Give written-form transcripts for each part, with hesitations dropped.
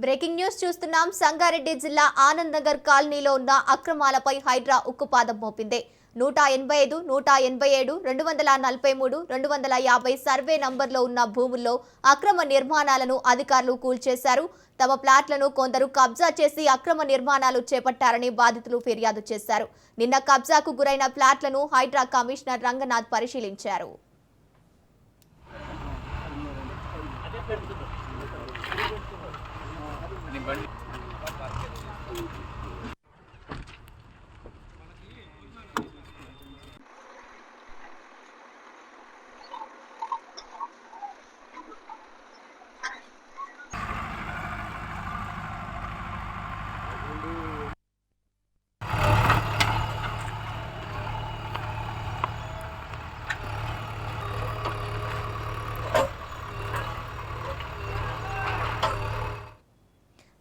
Breaking news చూస్తున్నాం. సంగారెడ్డి జిల్లా ఆనంద్ నగర్ కాలనీలో ఉన్న అక్రమాలపై హైడ్రా ఉక్కుపాదం మోపింది. 185, 187, 243, 250 సర్వే నంబర్లో ఉన్న భూముల్లో అక్రమ నిర్మాణాలను అధికారులు కూల్చేశారు. తమ ప్లాట్లను కొందరు కబ్జా చేసి అక్రమ నిర్మాణాలు చేపట్టారని బాధితులు ఫిర్యాదు చేశారు. నిన్న కబ్జాకు గురైన ప్లాట్లను హైడ్రా కమిషనర్ రంగనాథ్ పరిశీలించారు.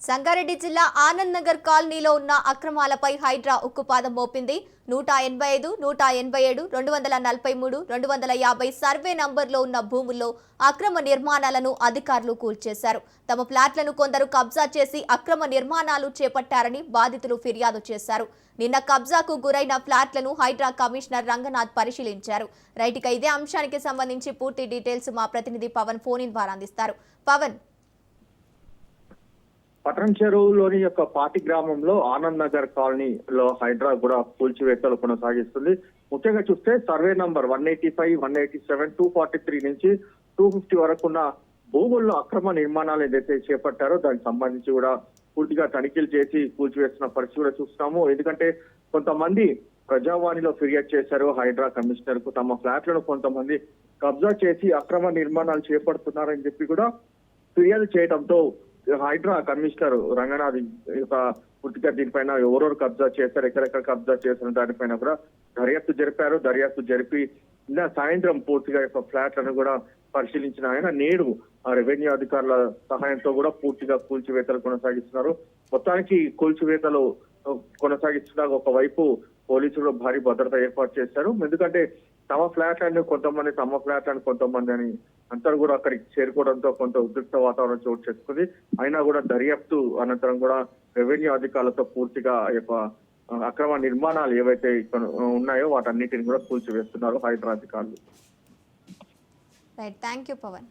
సంగారెడ్డి జిల్లా ఆనంద్ నగర్ కాలనీలో ఉన్న అక్రమాలపై హైడ్రా ఉక్కుపాదం మోపింది. 185, 187, 243, 250 సర్వే నంబర్లో ఉన్న భూముల్లో అక్రమ నిర్మాణాలను అధికారులు కూల్చేశారు. తమ ప్లాట్లను కొందరు కబ్జా చేసి అక్రమ నిర్మాణాలు చేపట్టారని బాధితులు ఫిర్యాదు చేశారు. నిన్న కబ్జాకు గురైన ఫ్లాట్లను హైడ్రా కమిషనర్ రంగనాథ్ పరిశీలించారు. రైట్గా ఇదే అంశానికి సంబంధించి పూర్తి డీటెయిల్స్ మా ప్రతినిధి పవన్ ఫోన్ ఇన్ ద్వారా అందిస్తారు. పవన్, పట్టణ చెరువులోని యొక్క పాటి గ్రామంలో ఆనంద్ నగర్ కాలనీలో హైడ్రా కూడా కూల్చివేతలు కొనసాగిస్తుంది. ముఖ్యంగా చూస్తే సర్వే నంబర్ 185, 187, 243 నుంచి 250 వరకు ఉన్న భూముల్లో అక్రమ నిర్మాణాలు ఏదైతే చేపట్టారో దానికి సంబంధించి కూడా పూర్తిగా తనిఖీలు చేసి కూల్చివేస్తున్న పరిస్థితి కూడా చూస్తున్నాము. ఎందుకంటే కొంతమంది ప్రజావాణిలో ఫిర్యాదు చేశారు హైడ్రా కమిషనర్ కు. తమ ఫ్లాట్లను కొంతమంది కబ్జా చేసి అక్రమ నిర్మాణాలు చేపడుతున్నారని చెప్పి కూడా ఫిర్యాదు చేయడంతో హైడ్రా కమిషనర్ రంగనాథ్ పూర్తిగా దీనిపైన ఎవరెవరు కబ్జా చేశారు, ఎక్కడెక్కడ కబ్జా చేసిన దానిపైన కూడా దర్యాప్తు జరిపారు. దర్యాప్తు జరిపి నిన్న సాయంత్రం పూర్తిగా యొక్క ఫ్లాట్లను కూడా పరిశీలించిన ఆయన నేడు రెవెన్యూ అధికారుల సహాయంతో కూడా పూర్తిగా కూల్చివేతలు కొనసాగిస్తున్నారు. మొత్తానికి కూల్చివేతలు కొనసాగిస్తున్నా ఒకవైపు పోలీసులు భారీ భద్రత ఏర్పాటు చేశారు. ఎందుకంటే తమ ఫ్లాట్లను కొంతమంది, తమ ఫ్లాట్లను కొంతమంది అని అందరూ కూడా అక్కడికి చేరుకోవడంతో కొంత ఉద్రిక్త వాతావరణం చోటు చేసుకుంది. అయినా కూడా దర్యాప్తు అనంతరం కూడా రెవెన్యూ అధికారులతో పూర్తిగా యొక్క అక్రమ నిర్మాణాలు ఏవైతే ఇక్కడ ఉన్నాయో వాటన్నిటిని కూడా కూల్చివేస్తున్నారు హైడ్రా అధికారులు. Thank you Pawan.